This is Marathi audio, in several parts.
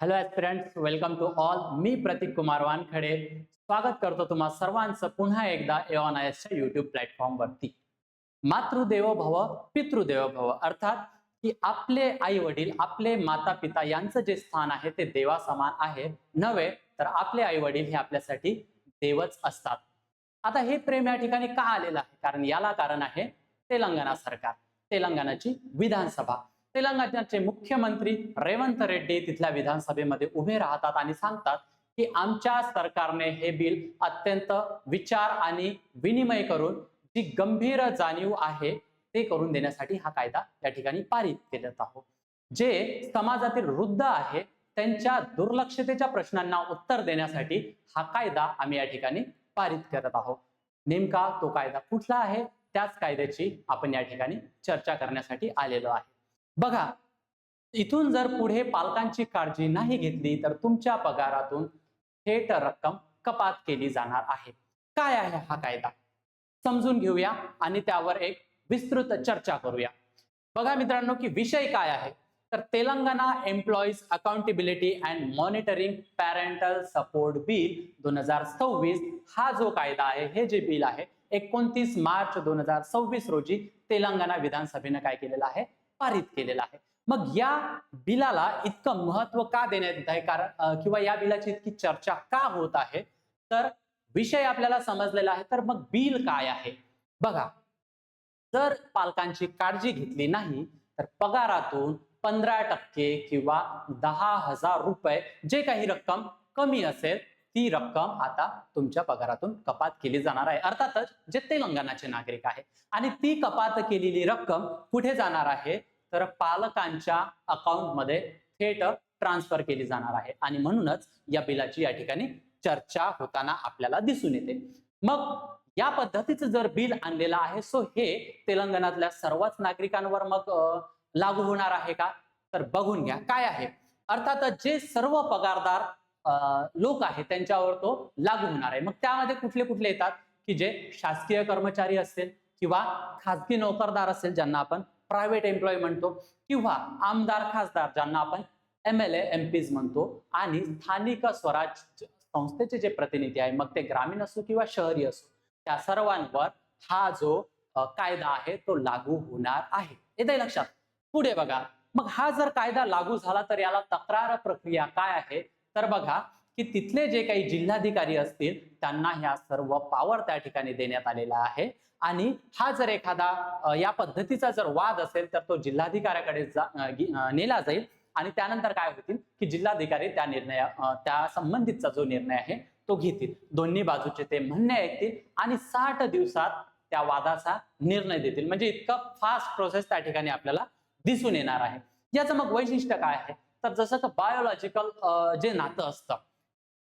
Hello aspirants, welcome to all. मी प्रतीक कुमार वानखडे स्वागत करतो तुम्हा सर्वांचं पुन्हा एकदा एऑनआयएसच्या युट्यूब प्लॅटफॉर्मवरती. मातृदेवो भव पितृदेवो भव अर्थात की आपले आई वडील, आपले माता पिता यांचं जे स्थान आहे ते देवासमान आहे नव्हे तर आपले आई वडील हे आपल्यासाठी देवच असतात. आता हे प्रेम या ठिकाणी का आलेलं आहे? कारण याला कारण आहे तेलंगणा सरकार, तेलंगणाची विधानसभा. तेलंगणाचे मुख्यमंत्री रेवंत रेड्डी तिथल्या विधानसभेमध्ये उभे राहतात आणि सांगतात की आमच्या सरकारने हे बिल अत्यंत विचार आणि विनिमय करून जी गंभीर जाणीव आहे ते करून देण्यासाठी हा कायदा या ठिकाणी पारित केलेला आहोत. जे समाजातील वृद्ध आहे त्यांच्या दुर्लक्षतेच्या प्रश्नांना उत्तर देण्यासाठी हा कायदा आम्ही या ठिकाणी पारित करत आहोत. नेमका तो कायदा कुठला आहे त्याच कायद्याची आपण या ठिकाणी चर्चा करण्यासाठी आलेलो आहे. बघा, इथून जर पुढे पालकांची काळजी नाही घेतली तर तुमच्या पगारातून थेट रक्कम कपात केली जाणार आहे. काय आहे हा कायदा समजून घेऊया आणि त्यावर एक विस्तृत चर्चा करूया. बघा मित्रांनो, की विषय काय आहे तर Telangana employees accountability and monitoring parental support bill 2026 हा जो कायदा आहे, हे जे बिल आहे 29 मार्च 2026 रोजी तेलंगणा विधानसभेने काय केलेलं आहे, पारित केलेला आहे. मग या बिलाला इतकं महत्व का देण्यात येत आहे, कारण किंवा या बिलाची इतकी चर्चा का होत आहे, तर विषय आपल्याला समजलेला आहे. तर मग बिल काय आहे बघा, जर पालकांची काळजी घेतली नाही तर पगारातून 15% किंवा 10,000 रुपये जे काही रक्कम कमी असेल ती रक्कम आता तुमच्या पगारातून कपात केली जाणार आहे. अर्थातच जे तेलंगणाचे नागरिक आहे आणि ती कपात केलेली रक्कम कुठे जाणार आहे तर पालकांच्या अकाउंटमध्ये थेट ट्रान्सफर केली जाणार आहे आणि म्हणूनच या बिलाची या ठिकाणी चर्चा होताना आपल्याला दिसून येते. मग या पद्धतीचं जर बिल आणलेलं आहे सो हे तेलंगणातल्या सर्वच नागरिकांवर मग लागू होणार आहे का, तर बघून घ्या काय आहे. अर्थातच जे सर्व पगारदार लोक आहेत त्यांच्यावर तो लागू होणार आहे. मग त्यामध्ये कुठले कुठले येतात की जे शासकीय कर्मचारी असतील किंवा खासगी नोकरदार असेल ज्यांना आपण प्रायव्हेट एम्प्लॉय म्हणतो, किंवा आमदार खासदार ज्यांना आपण MLA MPs म्हणतो, आणि स्थानिक स्वराज्य संस्थेचे जे प्रतिनिधी आहे मग ते ग्रामीण असो किंवा शहरी असो त्या सर्वांवर हा जो कायदा आहे तो लागू होणार आहे. येते लक्षात. पुढे बघा, मग हा जर कायदा लागू झाला तर याला तक्रार प्रक्रिया काय आहे, तर बघा की तिथले जे काही जिल्हाधिकारी असतील त्यांना ह्या सर्व पॉवर त्या ठिकाणी देण्यात आलेला आहे आणि हा जर एखादा या पद्धतीचा जर वाद असेल तर तो जिल्हाधिकाऱ्याकडे नेला जाईल आणि त्यानंतर काय होतील की जिल्हाधिकारी त्या संबंधितचा जो निर्णय आहे तो घेतील. दोन्ही बाजूचे ते म्हणणे ऐकतील आणि 60 दिवसात त्या वादाचा निर्णय देतील. म्हणजे इतकं फास्ट प्रोसेस त्या ठिकाणी आपल्याला दिसून येणार आहे. याचं मग वैशिष्ट्य काय आहे, तर जसं की बायोलॉजिकल जे नातं असतं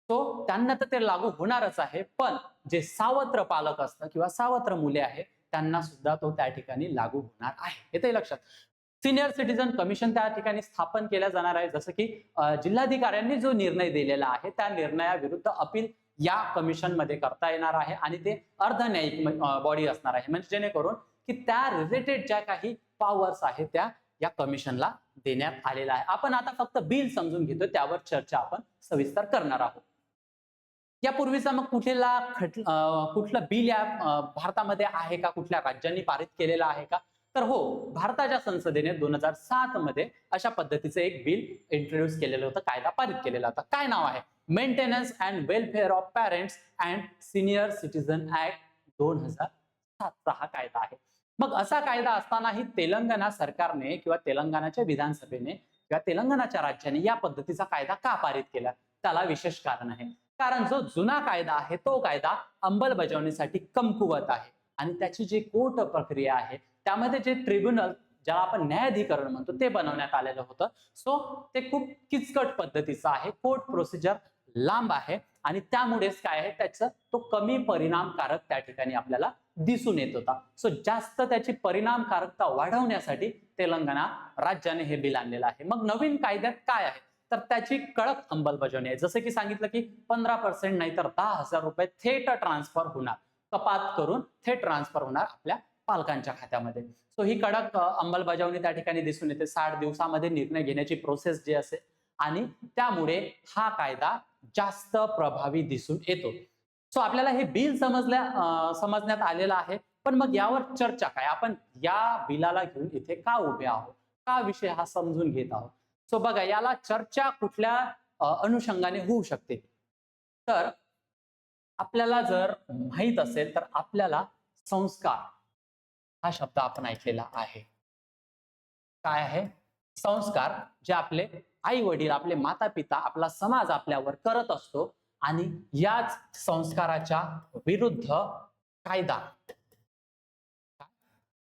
तो त्यांना तर ते लागू होणारच आहे, पण जे सावत्र पालक असतं किंवा सावत्र मुले आहेत त्यांना सुद्धा तो त्या ठिकाणी लागू होणार आहे. येते लक्षात. सिनियर सिटीजन कमिशन त्या ठिकाणी स्थापन केलं जाणार आहे. जसं की जिल्हाधिकाऱ्यांनी जो निर्णय दिलेला आहे त्या निर्णयाविरुद्ध अपील या कमिशन मध्ये करता येणार आहे आणि ते अर्धन्यायिक बॉडी असणार आहे. म्हणजे जेणेकरून की त्या रिलेटेड ज्या काही पॉवर्स आहेत त्या या कमिशनला देण्यात आलेला आहे. आपण आता फक्त बिल समजून घेतो, त्यावर चर्चा आपण सविस्तर करणार आहोत. यापूर्वीचा मग कुठलं बिल या भारतामध्ये आहे का, कुठल्या राज्यांनी पारित केलेलं आहे का, तर हो, भारताच्या संसदेने 2007 मध्ये अशा पद्धतीचं एक बिल इंट्रोड्यूस केलेलं होतं, कायदा पारित केलेला होता. काय नाव आहे, maintenance and welfare of parents and senior citizen act 2007 हा कायदा आहे. मग असा कायदा असतानाही तेलंगणा सरकारने किंवा तेलंगणाच्या विधानसभेने किंवा तेलंगणाच्या राज्याने या पद्धतीचा कायदा का पारित केला, त्याला विशेष कारण आहे. कारण जो जुना कायदा आहे तो कायदा अंमलबजावणीसाठी कमकुवत आहे आणि त्याची जी कोर्ट प्रक्रिया आहे त्यामध्ये जे ट्रिब्युनल ज्याला आपण न्यायाधिकरण म्हणतो ते बनवण्यात आलेलं होतं. सो ते खूप किचकट पद्धतीचं आहे, कोर्ट प्रोसिजर लांब आहे आणि त्यामुळेच काय आहे त्याचं तो कमी परिणामकारक त्या ठिकाणी आपल्याला दिसून येत होता. सो जास्त त्याची परिणामकारकता वाढवण्यासाठी तेलंगणा राज्याने हे बिल आणलेलं आहे. मग नवीन कायद्यात काय आहे तर त्याची कडक अंमलबजावणी आहे. जसं की सांगितलं की 15% नाही तर 10,000 रुपये थेट ट्रान्सफर होणार, कपात करून थेट ट्रान्सफर होणार आपल्या पालकांच्या खात्यामध्ये. सो ही कडक अंमलबजावणी त्या ठिकाणी दिसून येते. 60 दिवसामध्ये निर्णय घेण्याची प्रोसेस जी असेल आणि त्यामुळे हा कायदा जास्त प्रभावी दिसून येतो. सो आपल्याला हे बिल समजण्यात आलेलं आहे. पण मग यावर चर्चा काय? आपण या बिलाला घेऊन इथे का उभे आहोत? का विषय हा समजून घेत आहोत? सो बघा, याला चर्चा कुठल्या अनुषंगाने होऊ शकते? तर आपल्याला जर माहित असेल तर आपल्याला संस्कार हा शब्द आपण ऐकलेला आहे. काय आहे? संस्कार जे आपले आई वडील, आपले माता पिता, आपला समाज आपल्यावर करत असतो आणि याच संस्काराच्या विरुद्ध कायदा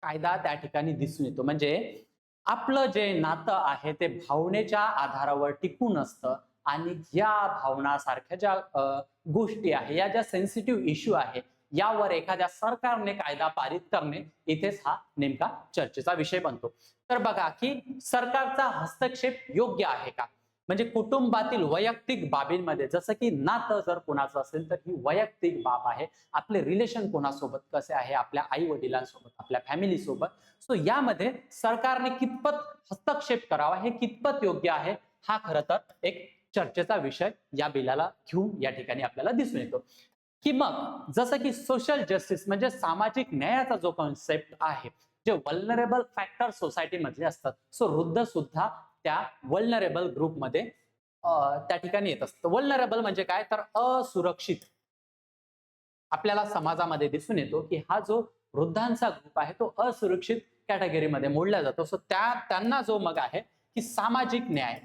कायदा त्या ठिकाणी दिसून येतो. म्हणजे आपलं जे नातं आहे ते भावनेच्या आधारावर टिकून असतं आणि या भावनासारख्या ज्या गोष्टी आहे, या ज्या सेन्सिटिव्ह इश्यू आहे, यावर एखाद्या सरकारने कायदा पारित करणे इथेच हा नेमका चर्चेचा विषय बनतो. तर बघा की सरकारचा हस्तक्षेप योग्य आहे का? म्हणजे कुटुंबातील वैयक्तिक बाबींमध्ये, जसं की नातं जर कोणाचं असेल तर ही वैयक्तिक बाब आहे. आपले रिलेशन कोणासोबत कसे आहे, आपल्या आई वडिलांसोबत, आपल्या फॅमिली सोबत. सो यामध्ये सरकारने कितपत हस्तक्षेप करावा, हे कितपत योग्य आहे, हा खरं तर एक चर्चेचा विषय या बिलाला घेऊन या ठिकाणी आपल्याला दिसून येतो. की मग जसं की सोशल जस्टिस म्हणजे सामाजिक न्यायाचा जो कॉन्सेप्ट आहे, जे वल्नरेबल फॅक्टर सोसायटी मधले असतात, सो वृद्ध सुद्धा त्या वल्नरेबल ग्रुपमध्ये त्या ठिकाणी येत असतं. वल्नरेबल म्हणजे काय? तर असुरक्षित. आपल्याला समाजामध्ये दिसून येतो की हा जो वृद्धांचा ग्रुप आहे तो असुरक्षित कॅटेगरीमध्ये मोडला जातो. सो त्यांना जो मग आहे की सामाजिक न्याय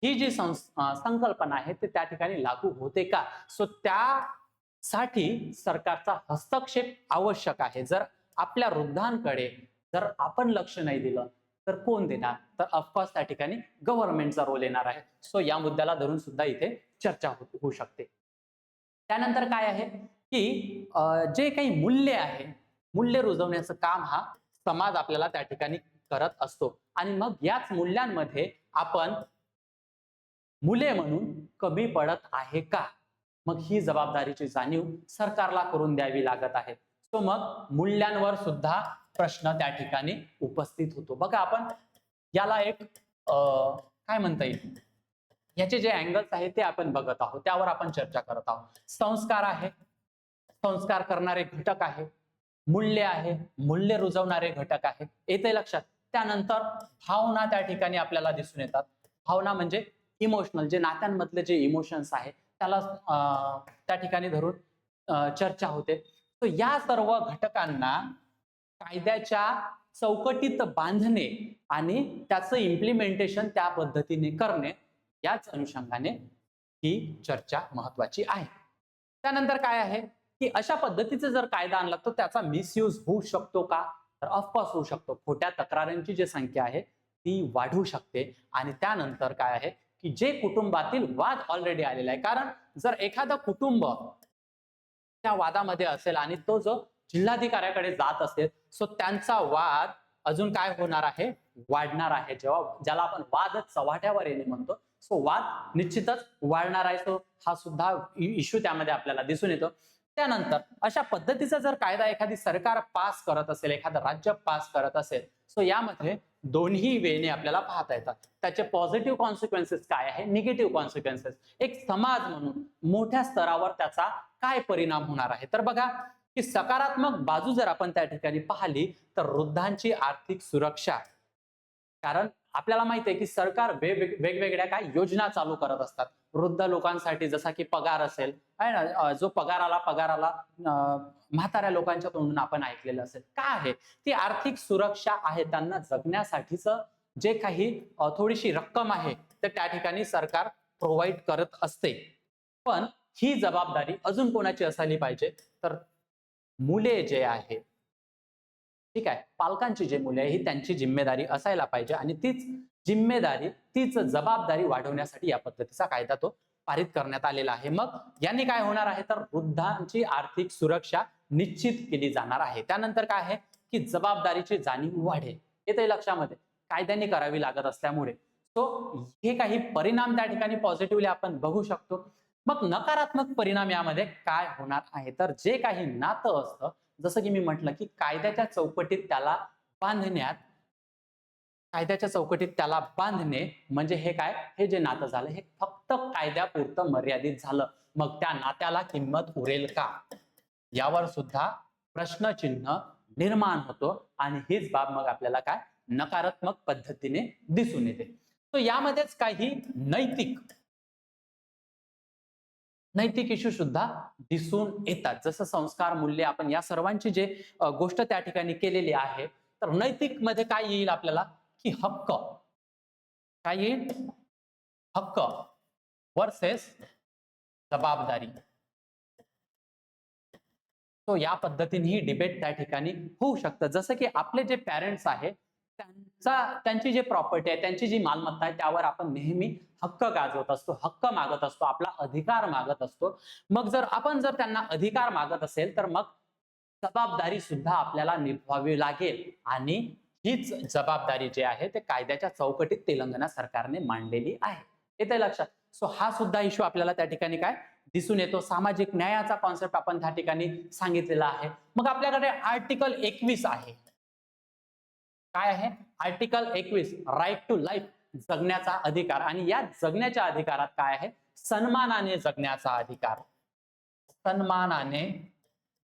ही जी संकल्पना आहे ते त्या ठिकाणी लागू होते का? सो त्यासाठी सरकारचा हस्तक्षेप आवश्यक आहे. जर आपल्या वृद्धांकडे जर आपण लक्ष नाही दिलं तर कोण देणार? तर ऑफकोर्स त्या ठिकाणी गव्हर्नमेंटचा रोल येणार आहे. सो या मुद्द्याला धरून सुद्धा इथे चर्चा होऊ शकते. त्यानंतर काय आहे की जे काही मूल्य आहे, मूल्य रुजवण्याचं काम हा समाज आपल्याला त्या ठिकाणी करत असतो आणि मग याच मूल्यांमध्ये आपण मुले म्हणून कमी पडत आहे का? मग ही जबाबदारीची जाणीव सरकारला करून द्यावी लागत आहे. सो मग मूल्यांवर सुद्धा प्रश्न त्या ठिकाणी उपस्थित होतो. बघा, आपण याला एक काय म्हणता येईल, याचे जे अँगल्स आहेत ते आपण बघत आहोत, त्यावर आपण चर्चा करत आहोत. संस्कार आहे, संस्कार करणारे घटक आहे, मूल्य आहे, मूल्य रुजवणारे घटक आहे, येते लक्षात. त्यानंतर भावना त्या ठिकाणी आपल्याला दिसून येतात. भावना म्हणजे इमोशनल, जे नात्यांमधले जे इमोशन्स आहे त्याला त्या ठिकाणी धरून चर्चा होते. तर या सर्व घटकांना कायद्याच्या चौकटीत बांधणे आणि त्याचं इम्प्लिमेंटेशन त्या पद्धतीने करणे, याच अनुषंगाने ही चर्चा महत्वाची आहे. त्यानंतर काय आहे की अशा पद्धतीचा जर कायदा आणला तर त्याचा मिसयूज होऊ शकतो का? तर ऑफकोर्स होऊ शकतो. खोट्या तक्रारींची जी संख्या आहे ती वाढू शकते. आणि त्यानंतर काय आहे की जे कुटुंबातील वाद ऑलरेडी आलेला आहे, कारण जर एखादं कुटुंब त्या वादामध्ये असेल आणि तो जो जिल्हाधिकाऱ्याकडे जात असेल, सो त्यांचा वाद अजून काय होणार आहे? वाढणार आहे. जेव्हा ज्याला आपण वादच चव्हाट्यावर येणे म्हणतो, सो वाद निश्चितच वाढणार आहे. सो हा सुद्धा इश्यू त्यामध्ये आपल्याला दिसून येतो. त्यानंतर अशा पद्धतीचा जर कायदा एखादी सरकार पास करत असेल, एखादं राज्य पास करत असेल, सो यामध्ये दोन्ही वेने आपल्याला पाहता येतात. त्याचे पॉझिटिव्ह कॉन्सिक्वेन्सेस काय आहे, निगेटिव्ह कॉन्सिक्वेन्सेस, एक समाज म्हणून मोठ्या स्तरावर त्याचा काय परिणाम होणार आहे. तर बघा की सकारात्मक बाजू जर आपण त्या ठिकाणी पाहिली तर वृद्धांची आर्थिक सुरक्षा, कारण आपल्याला माहिती आहे की सरकार वेगवेगळ्या काय योजना चालू करत असतात वृद्ध लोकांसाठी, जसा की पगार असेल, आहे ना, जो पगाराला म्हाताऱ्या लोकांच्या तोंडून आपण ऐकलेलं असेल. काय आहे ती आर्थिक सुरक्षा आहे, त्यांना जगण्यासाठीच जे काही थोडीशी रक्कम आहे तर त्या ठिकाणी सरकार प्रोव्हाइड करत असते. पण ही जबाबदारी अजून कोणाची असायला पाहिजे? तर मुले जे आहे, ठीक आहे, पालकांची जी मुले आहे ही त्यांची जिम्मेदारी असायला पाहिजे आणि तीच जबाबदारी वाढवण्यासाठी या पद्धतीचा कायदा तो पारित करण्यात आलेला आहे. मग यांनी काय होणार आहे तर वृद्धांची आर्थिक सुरक्षा निश्चित केली जाणार आहे. त्यानंतर काय आहे की जबाबदारीची जाणीव वाढेल, येते लक्षामध्ये, कायद्याने करावी लागत असल्यामुळे. सो हे काही परिणाम त्या ठिकाणी पॉझिटिव्हली आपण बघू शकतो. मग नकारात्मक परिणाम यामध्ये काय होणार आहे तर जे काही नातं असतं, जसं की मी म्हटलं की कायद्याच्या चौकटीत त्याला बांधण्यात कायद्याच्या चौकटीत त्याला बांधणे म्हणजे हे काय, हे जे नातं झालं हे फक्त कायद्यापुरतं मर्यादित झालं, मग त्या नात्याला किंमत उरेल का, यावर सुद्धा प्रश्नचिन्ह निर्माण होतो आणि हीच बाब मग आपल्याला काय नकारात्मक पद्धतीने दिसून येते. तो यामध्येच काही नैतिक इश्यू सुद्धा दिसून येतात. जसं संस्कार, मूल्य, आपण या सर्वांची जे गोष्ट त्या ठिकाणी केलेली आहे, तर नैतिक मध्ये काय येईल आपल्याला की हक्क, काय येईल, हक्क वर्सेस जबाबदारी. तो या पद्धतीने ही डिबेट त्या ठिकाणी होऊ शकतं. जसं की आपले जे पॅरेंट्स आहे त्यांची जी प्रॉपर्टी आहे, त्यांची जी मालमत्ता आहे, त्यावर आपण नेहमी हक्क गाजवत असतो, हक्क मागत असतो, आपला अधिकार मागत असतो. मग जर आपण त्यांना अधिकार मागत असेल तर मग जबाबदारी सुद्धा आपल्याला निभवावी लागेल आणि हीच जबाबदारी जी आहे ते कायद्याच्या चौकटीत तेलंगणा सरकारने मांडलेली आहे. येते लक्षात. सो हा सुद्धा इश्यू आपल्याला त्या ठिकाणी काय दिसून येतो. सामाजिक न्यायाचा कॉन्सेप्ट आपण त्या ठिकाणी सांगितलेला आहे. मग आपल्याकडे आर्टिकल 21 आहे. काय आहे आर्टिकल 21, राईट टू लाईफ, जगण्याचा अधिकार. आणि या जगण्याच्या अधिकारात काय आहे, सन्मानाने जगण्याचा अधिकार. सन्मानाने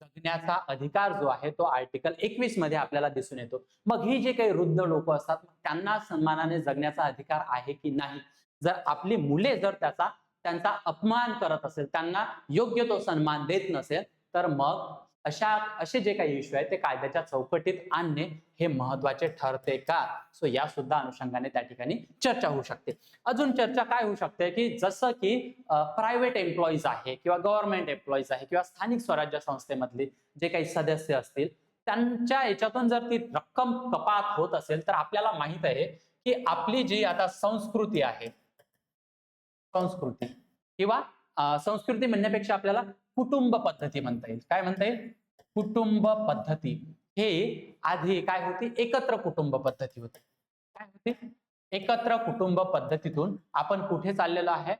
जगण्याचा अधिकार जो आहे तो आर्टिकल 21 मध्ये आपल्याला दिसून येतो. मग ही जे काही वृद्ध लोक असतात त्यांना सन्मानाने जगण्याचा अधिकार आहे की नाही. जर आपली मुले जर त्यांचा अपमान करत असेल, त्यांना योग्य तो सन्मान देत नसेल, तर मग असे जे काही इश्यू आहे ते कायद्याच्या चौकटीत आणणे हे महत्वाचे ठरते का. सो या सुद्धा अनुषंगाने त्या ठिकाणी चर्चा होऊ शकते. अजून चर्चा काय होऊ शकते की जसं की प्रायव्हेट एम्प्लॉईज आहे किंवा गव्हर्नमेंट एम्प्लॉईज आहे किंवा स्थानिक स्वराज्य संस्थेमधले जे काही सदस्य असतील, त्यांच्या याच्यातून जर ती रक्कम कपात होत असेल तर आपल्याला माहित आहे की आपली जी आता संस्कृती आहे, संस्कृती किंवा संस्कृती म्हणण्यापेक्षा आपल्याला कुटुंब पद्धती म्हणता येईल. काय म्हणता येईल, कुटुंब पद्धती. हे आधी काय होती, एकत्र कुटुंब पद्धती होती. काय होती, एकत्र कुटुंब पद्धतीतून आपण कुठे चाललेलो आहे,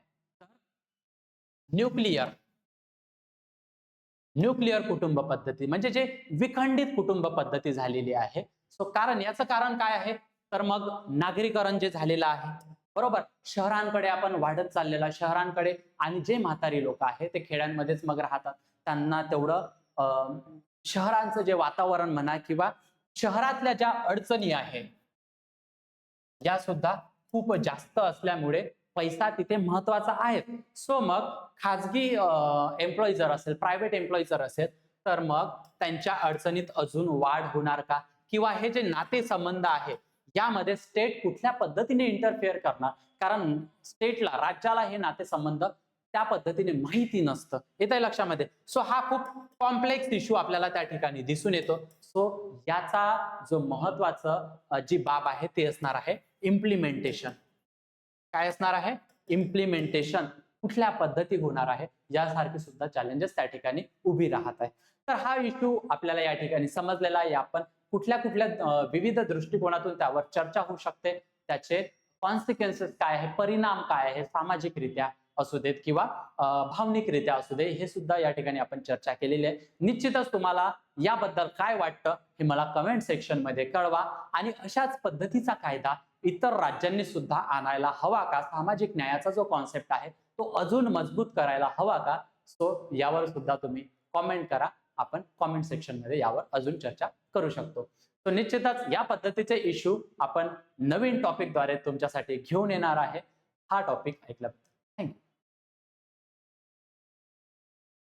न्यूक्लिअर कुटुंब पद्धती, म्हणजे जे विखंडित कुटुंब पद्धती झालेली आहे. सो कारण याचं कारण काय आहे, तर मग नागरीकरण जे झालेलं आहे, बरोबर, शहरांकडे आपण वाढत चाललेला, शहरांकडे, आणि जे म्हातारी लोक आहेत ते खेड्यांमध्येच मग राहतात. त्यांना तेवढं शहरांचं जे वातावरण म्हणा किंवा शहरातल्या ज्या अडचणी आहेत या सुद्धा खूप जास्त असल्यामुळे पैसा तिथे महत्वाचा आहे. सो मग खाजगी एम्प्लॉई जर असेल, प्रायव्हेट एम्प्लॉई जर असेल, तर मग त्यांच्या अडचणीत अजून वाढ होणार का, किंवा हे जे नाते संबंध आहे यामध्ये स्टेट कुठल्या पद्धतीने इंटरफेअर करणार, कारण स्टेटला, राज्याला हे नातेसंबंध त्या पद्धतीने माहिती नसतं. येतंय लक्षामध्ये. सो हा खूप कॉम्प्लेक्स इश्यू आपल्याला त्या ठिकाणी दिसून येतो. सो याचा जो महत्वाचं जी बाब आहे ते असणार आहे इम्प्लिमेंटेशन. काय असणार आहे, इम्प्लिमेंटेशन. कुठल्या पद्धती होणार आहे यासारखी सुद्धा चॅलेंजेस त्या ठिकाणी उभी राहत आहे. तर हा इश्यू आपल्याला या ठिकाणी समजलेला आहे. आपण कुठल्या विविध दृष्टिकोनातून त्यावर चर्चा होऊ शकते, त्याचे कॉन्सिक्वेन्सेस काय आहे, परिणाम काय आहे, सामाजिकरित्या असू देत किंवा भावनिकरित्या असू दे, हे सुद्धा या ठिकाणी आपण चर्चा केलेली आहे. निश्चितच तुम्हाला याबद्दल काय वाटतं हे मला कमेंट सेक्शन मध्ये कळवा. आणि अशाच पद्धतीचा कायदा इतर राज्यांनी सुद्धा आणायला हवा का, सामाजिक न्यायाचा जो कॉन्सेप्ट आहे तो अजून मजबूत करायला हवा का, सो यावर सुद्धा तुम्ही कॉमेंट करा. आपण कॉमेंट सेक्शन मध्ये यावर अजून चर्चा करू शकतो. तर निश्चितच या पद्धतीचे इश्यू आपण नवीन टॉपिकद्वारे तुमच्यासाठी घेऊन येणार आहे. हा टॉपिक ऐकला. थँक्यू.